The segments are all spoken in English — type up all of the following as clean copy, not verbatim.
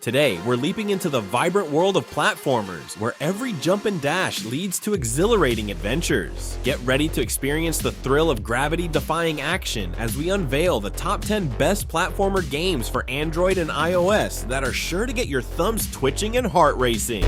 Today, we're leaping into the vibrant world of platformers, where every jump and dash leads to exhilarating adventures. Get ready to experience the thrill of gravity-defying action as we unveil the top 10 best platformer games for Android and iOS that are sure to get your thumbs twitching and heart racing.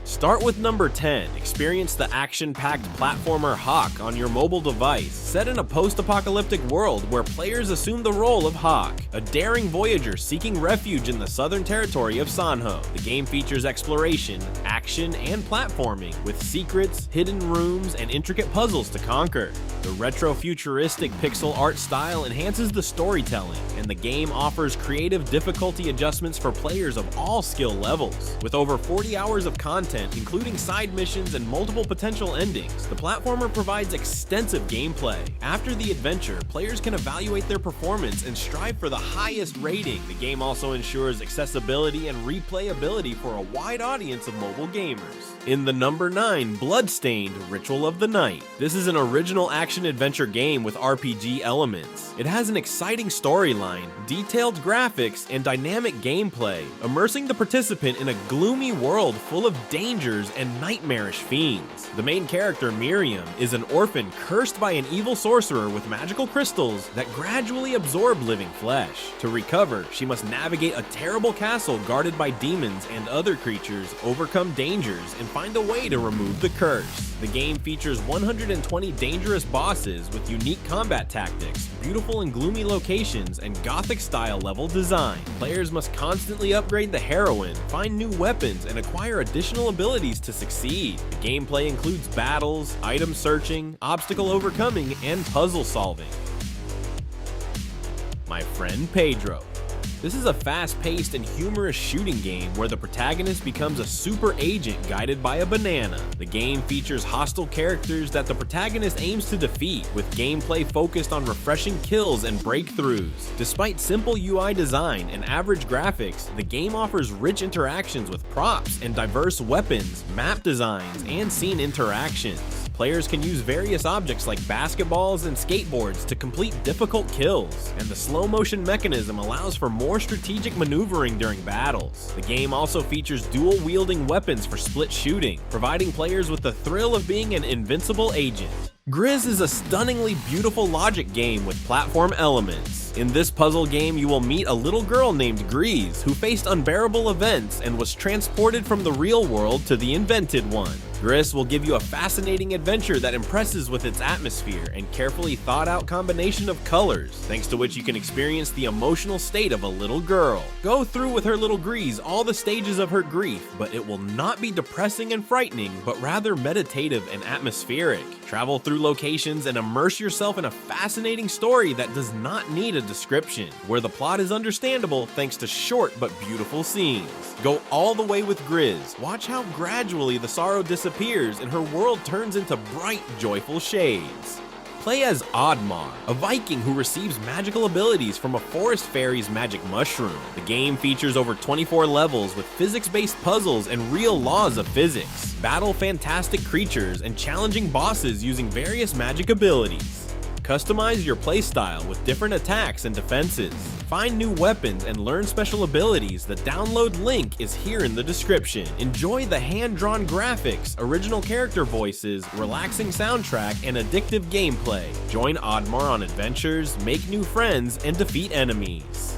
Start with number 10. Experience the action-packed platformer Hawk on your mobile device, set in a post-apocalyptic world where players assume the role of Hawk, a daring voyager seeking refuge in the southern territory of Sanho. The game features exploration, action, and platforming, with secrets, hidden rooms, and intricate puzzles to conquer. The retro-futuristic pixel art style enhances the storytelling, and the game offers creative difficulty adjustments for players of all skill levels. With over 40 hours of content, including side missions and multiple potential endings, the platformer provides extensive gameplay. After the adventure, players can evaluate their performance and strive for the highest rating. The game also ensures accessibility and replayability for a wide audience of mobile gamers. In the number 9, Bloodstained, Ritual of the Night. This is an original action-adventure game with RPG elements. It has an exciting storyline, detailed graphics, and dynamic gameplay, immersing the participant in a gloomy world full of dangers and nightmarish fiends. The main character, Miriam, is an orphan cursed by an evil sorcerer with magical crystals that gradually absorb living flesh. To recover, she must navigate a terrible castle guarded by demons and other creatures, overcome dangers, and find a way to remove the curse. The game features 120 dangerous bosses with unique combat tactics, beautiful and gloomy locations, and gothic-style level design. Players must constantly upgrade the heroine, find new weapons, and acquire additional abilities to succeed. The gameplay includes battles, item searching, obstacle overcoming, and puzzle solving. My Friend Pedro. This is a fast-paced and humorous shooting game where the protagonist becomes a super agent guided by a banana. The game features hostile characters that the protagonist aims to defeat, with gameplay focused on refreshing kills and breakthroughs. Despite simple UI design and average graphics, the game offers rich interactions with props and diverse weapons, map designs, and scene interactions. Players can use various objects like basketballs and skateboards to complete difficult kills, and the slow-motion mechanism allows for more strategic maneuvering during battles. The game also features dual-wielding weapons for split shooting, providing players with the thrill of being an invincible agent. Gris is a stunningly beautiful logic game with platform elements. In this puzzle game, you will meet a little girl named Gris who faced unbearable events and was transported from the real world to the invented one. Gris will give you a fascinating adventure that impresses with its atmosphere and carefully thought-out combination of colors, thanks to which you can experience the emotional state of a little girl. Go through with her little Gris all the stages of her grief, but it will not be depressing and frightening, but rather meditative and atmospheric. Travel through locations and immerse yourself in a fascinating story that does not need a description, where the plot is understandable thanks to short but beautiful scenes. Go all the way with Gris. Watch how gradually the sorrow disappears and her world turns into bright, joyful shades. Play as Oddmar, a Viking who receives magical abilities from a forest fairy's magic mushroom. The game features over 24 levels with physics-based puzzles and real laws of physics. Battle fantastic creatures and challenging bosses using various magic abilities. Customize your playstyle with different attacks and defenses. Find new weapons and learn special abilities. The download link is here in the description. Enjoy the hand-drawn graphics, original character voices, relaxing soundtrack, and addictive gameplay. Join Oddmar on adventures, make new friends, and defeat enemies.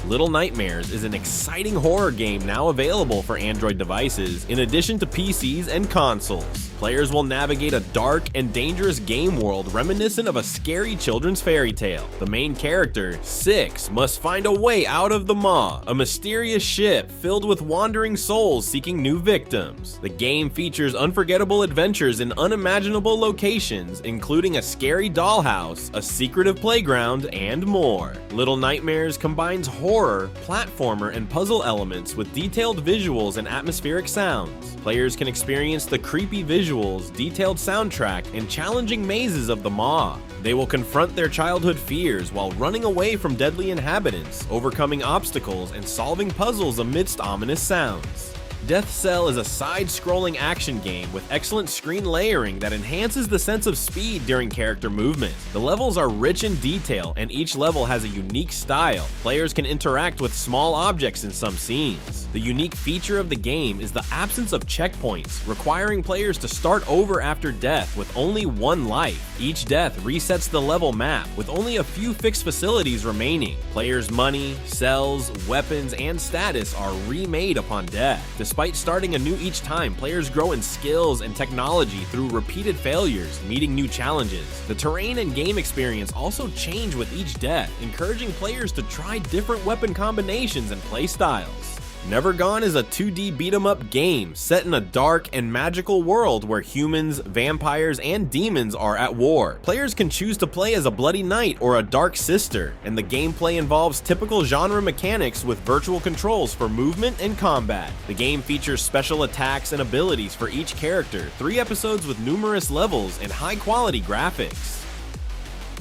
Little Nightmares is an exciting horror game now available for Android devices, in addition to PCs and consoles. Players will navigate a dark and dangerous game world reminiscent of a scary children's fairy tale. The main character, Six, must find a way out of the Maw, a mysterious ship filled with wandering souls seeking new victims. The game features unforgettable adventures in unimaginable locations, including a scary dollhouse, a secretive playground, and more. Little Nightmares combines horror, platformer, and puzzle elements with detailed visuals and atmospheric sounds. Players can experience the creepy visuals, detailed soundtrack, and challenging mazes of the Maw. They will confront their childhood fears while running away from deadly inhabitants, overcoming obstacles, and solving puzzles amidst ominous sounds. Death Cell is a side-scrolling action game with excellent screen layering that enhances the sense of speed during character movement. The levels are rich in detail, and each level has a unique style. Players can interact with small objects in some scenes. The unique feature of the game is the absence of checkpoints, requiring players to start over after death with only one life. Each death resets the level map, with only a few fixed facilities remaining. Players' money, cells, weapons, and status are remade upon death. Despite starting anew each time, players grow in skills and technology through repeated failures, meeting new challenges. The terrain and game experience also change with each death, encouraging players to try different weapon combinations and play styles. Never Gone is a 2D beat-em-up game set in a dark and magical world where humans, vampires, and demons are at war. Players can choose to play as a Bloody Knight or a Dark Sister, and the gameplay involves typical genre mechanics with virtual controls for movement and combat. The game features special attacks and abilities for each character, 3 episodes with numerous levels, and high-quality graphics.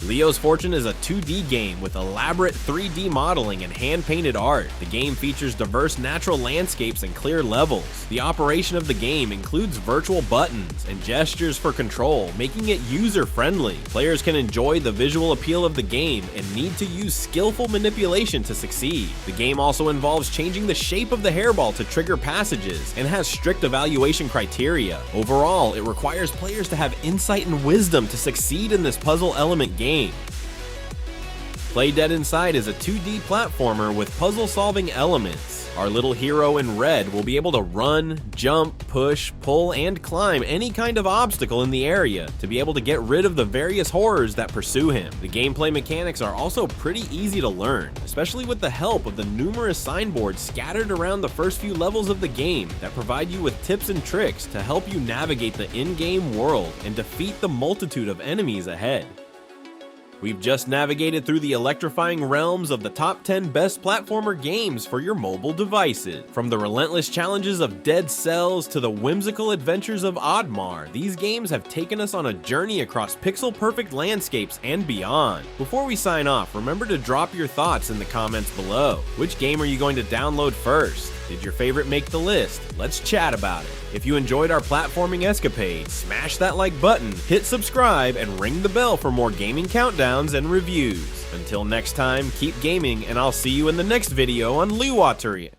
Leo's Fortune is a 2D game with elaborate 3D modeling and hand-painted art. The game features diverse natural landscapes and clear levels. The operation of the game includes virtual buttons and gestures for control, making it user-friendly. Players can enjoy the visual appeal of the game and need to use skillful manipulation to succeed. The game also involves changing the shape of the hairball to trigger passages and has strict evaluation criteria. Overall, it requires players to have insight and wisdom to succeed in this puzzle element game. PlayDead Inside is a 2D platformer with puzzle-solving elements. Our little hero in red will be able to run, jump, push, pull, and climb any kind of obstacle in the area to be able to get rid of the various horrors that pursue him. The gameplay mechanics are also pretty easy to learn, especially with the help of the numerous signboards scattered around the first few levels of the game that provide you with tips and tricks to help you navigate the in-game world and defeat the multitude of enemies ahead. We've just navigated through the electrifying realms of the top 10 best platformer games for your mobile devices. From the relentless challenges of Dead Cells to the whimsical adventures of Oddmar, these games have taken us on a journey across pixel-perfect landscapes and beyond. Before we sign off, remember to drop your thoughts in the comments below. Which game are you going to download first? Did your favorite make the list? Let's chat about it. If you enjoyed our platforming escapade, smash that like button, hit subscribe, and ring the bell for more gaming countdowns and reviews. Until next time, keep gaming, and I'll see you in the next video on Luwaterian.